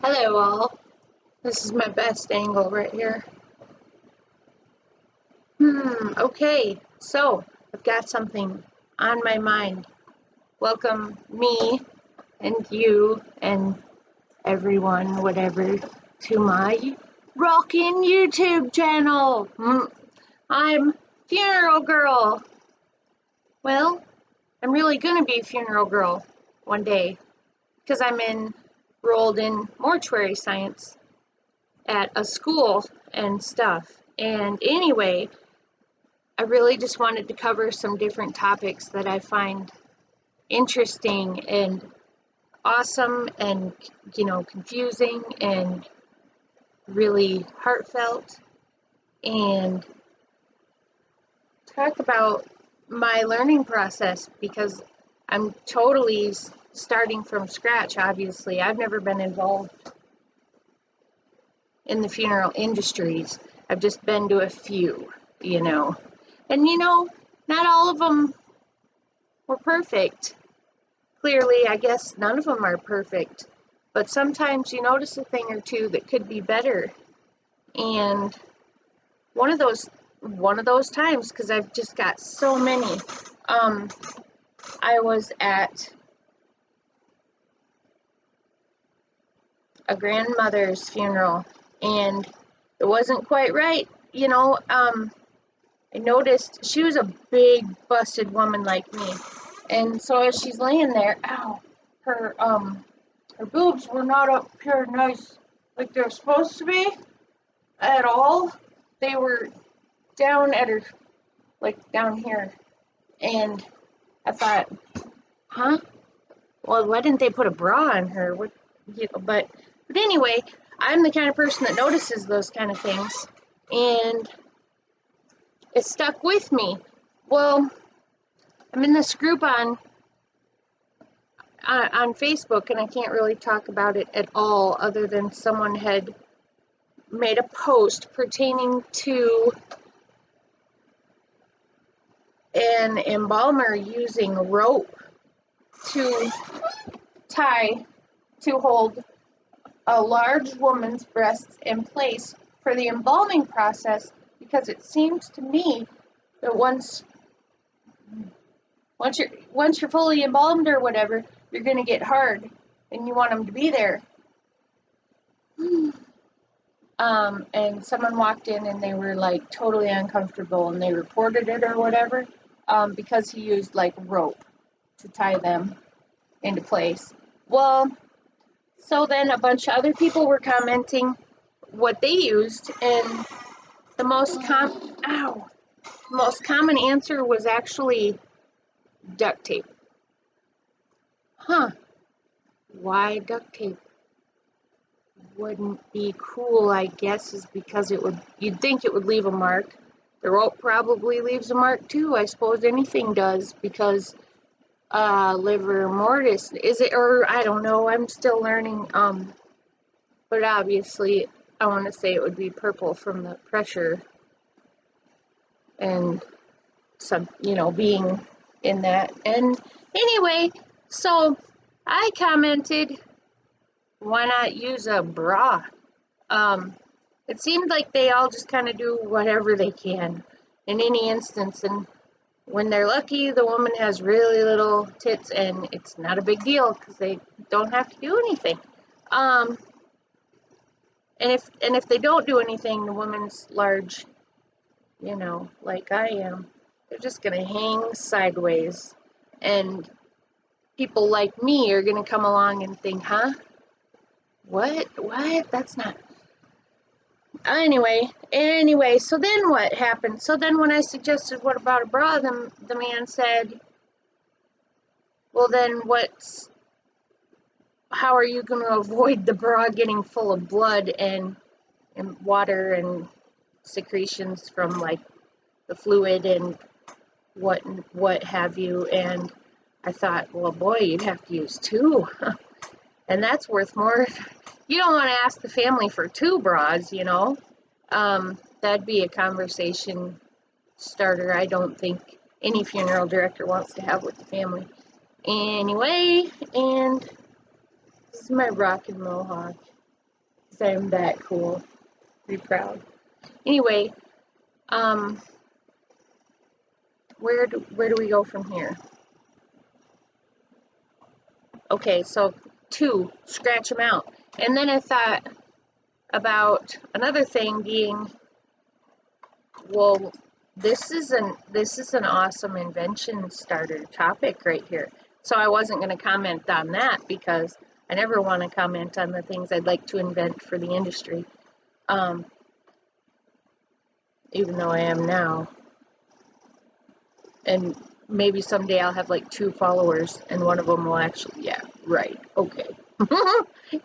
Hello all. This is my best angle right here. Okay, so I've got something on my mind. Welcome me and you and everyone, whatever, to my rockin' YouTube channel. I'm Funeral Girl. Well, I'm really gonna be Funeral Girl one day because I'm enrolled in mortuary science at a school and stuff. And anyway, I really just wanted to cover some different topics that I find interesting and awesome and, confusing and really heartfelt, and talk about my learning process because I'm totally starting from scratch, obviously. I've never been involved in the funeral industries. I've just been to a few, And not all of them were perfect. Clearly, I guess none of them are perfect. But sometimes you notice a thing or two that could be better. And one of those times, because I've just got so many, I was at a grandmother's funeral and it wasn't quite right. I noticed she was a big busted woman like me. And so as she's laying there, ow, her boobs were not up here nice like they're supposed to be at all. They were down at her, like down here. And I thought, huh? Well, why didn't they put a bra on her? But anyway, I'm the kind of person that notices those kind of things. And it stuck with me. Well, I'm in this group on Facebook, and I can't really talk about it at all other than someone had made a post pertaining to an embalmer using rope to hold a large woman's breasts in place for the embalming process, because it seems to me that once you're fully embalmed or whatever, you're going to get hard and you want them to be there. And someone walked in and they were like totally uncomfortable and they reported it or whatever, because he used like rope to tie them into place. Well, so then a bunch of other people were commenting what they used, and the most common answer was actually duct tape. Why duct tape wouldn't be cool, I guess, is because you'd think it would leave a mark. The rope probably leaves a mark too. I suppose anything does, because livor mortis, is it? Or I don't know, I'm still learning. But obviously I want to say it would be purple from the pressure and some, being in that. And anyway, so I commented, why not use a bra? It seemed like they all just kind of do whatever they can in any instance, and when they're lucky, the woman has really little tits, and it's not a big deal because they don't have to do anything. And if they don't do anything, the woman's large, like I am, they're just gonna hang sideways, and people like me are gonna come along and think, huh? What? That's not. Anyway, so then what happened? So then when I suggested, what about a bra, the man said, well then how are you going to avoid the bra getting full of blood and water and secretions from like the fluid and what have you? And I thought, well boy, you'd have to use two. And that's worth more. You don't want to ask the family for two bras, that'd be a conversation starter I don't think any funeral director wants to have with the family. Anyway, and this is my rockin' mohawk. thinks I'm that cool. Pretty proud. Anyway, where do we go from here? Okay, so 2, scratch them out. And then I thought about another thing being, well, this is an awesome invention starter topic right here. So I wasn't going to comment on that because I never want to comment on the things I'd like to invent for the industry, even though I am now. And maybe someday I'll have like 2 followers and one of them will actually, yeah, right, okay.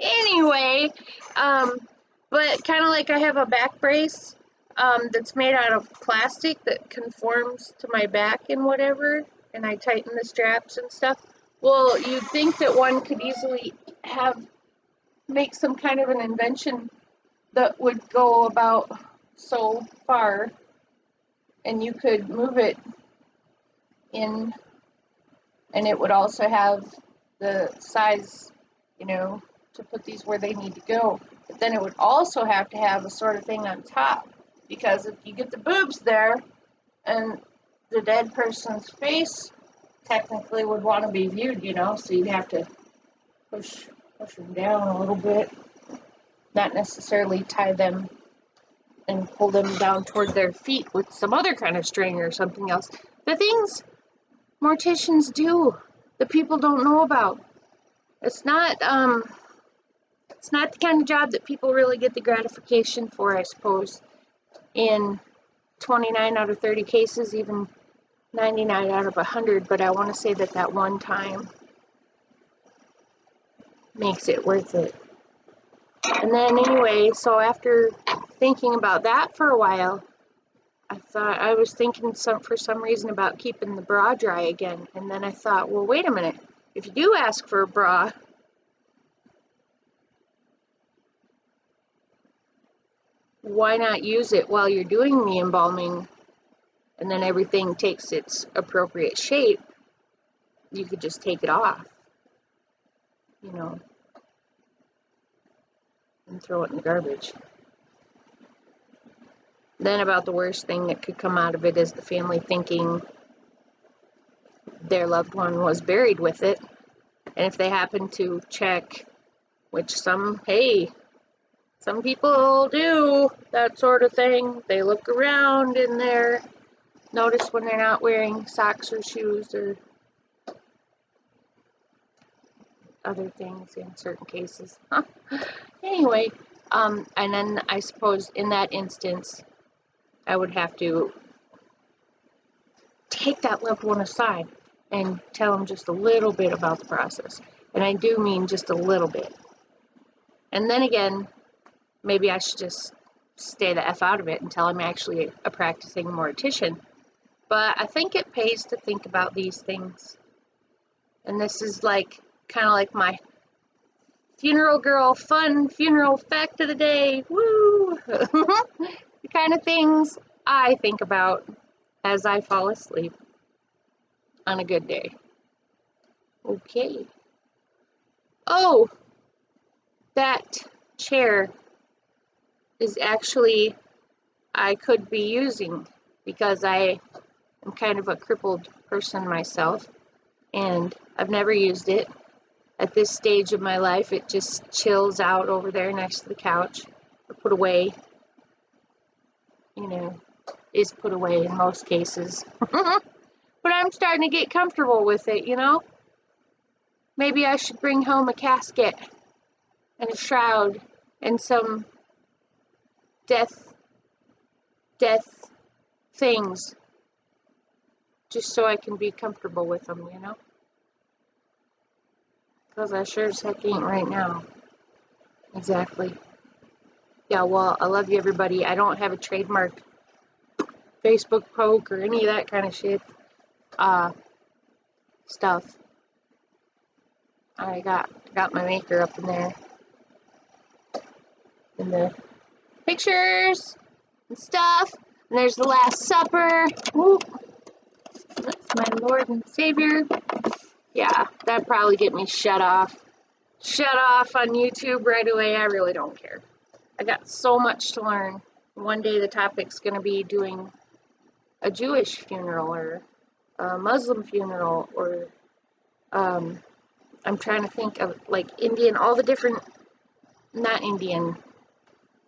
Anyway, but kind of like I have a back brace that's made out of plastic that conforms to my back and whatever, and I tighten the straps and stuff. Well, you'd think that one could easily make some kind of an invention that would go about so far, and you could move it in, and it would also have the size, you know, to put these where they need to go. But then it would also have to have a sort of thing on top, because if you get the boobs there, and the dead person's face technically would want to be viewed, you know, so you'd have to push them down a little bit, not necessarily tie them and pull them down toward their feet with some other kind of string or something else. The things morticians do that people don't know about. It's not the kind of job that people really get the gratification for, I suppose. In 29 out of 30 cases, even 99 out of 100, but I want to say that one time makes it worth it. And then anyway, so after thinking about that for a while, I was thinking for some reason about keeping the bra dry again. And then I thought, well, wait a minute. If you do ask for a bra, why not use it while you're doing the embalming, and then everything takes its appropriate shape? You could just take it off, you know, and throw it in the garbage. Then about the worst thing that could come out of it is the family thinking their loved one was buried with it. And if they happen to check, which some people do that sort of thing, they look around in there, notice when they're not wearing socks or shoes or other things in certain cases. Anyway, and then I suppose in that instance, I would have to take that loved one aside and tell them just a little bit about the process. And I do mean just a little bit. And then again, maybe I should just stay the F out of it until I'm actually a practicing mortician. But I think it pays to think about these things. And this is like kind of like my funeral girl fun funeral fact of the day. Woo! The kind of things I think about as I fall asleep on a good day. Okay. Oh, that chair is actually, I could be using, because I am kind of a crippled person myself, and I've never used it. At this stage of my life, it just chills out over there next to the couch, or put away, you know, is put away in most cases. But I'm starting to get comfortable with it, you know? Maybe I should bring home a casket and a shroud and some death things, just so I can be comfortable with them, you know? Because I sure as heck ain't right now. Exactly. Yeah, well, I love you, everybody. I don't have a trademark Facebook poke or any of that kind of shit. Stuff. I got my maker up in there. In the pictures and stuff. And there's the Last Supper. Woo. That's my Lord and Savior. Yeah, that'd probably get me shut off on YouTube right away. I really don't care. I got so much to learn. One day the topic's going to be doing a Jewish funeral or a Muslim funeral, or I'm trying to think of like Indian, all the different, not Indian,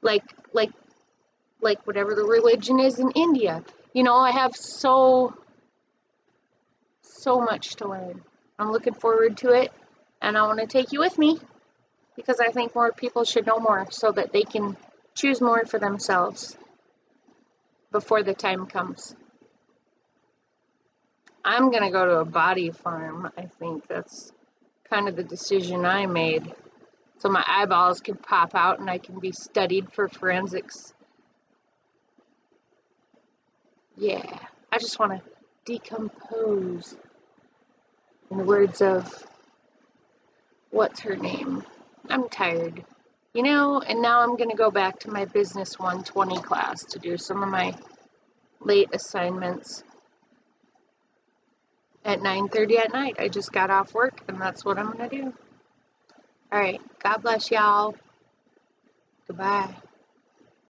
like like like whatever the religion is in India. You know, I have so much to learn. I'm looking forward to it, and I want to take you with me because I think more people should know more so that they can choose more for themselves before the time comes. I'm gonna go to a body farm. I think that's kind of the decision I made. So my eyeballs can pop out and I can be studied for forensics. Yeah, I just want to decompose. In the words of, what's her name? I'm tired. You know, and now I'm going to go back to my Business 120 class to do some of my late assignments at 9:30 at night. I just got off work, and that's what I'm going to do. All right, God bless y'all. Goodbye.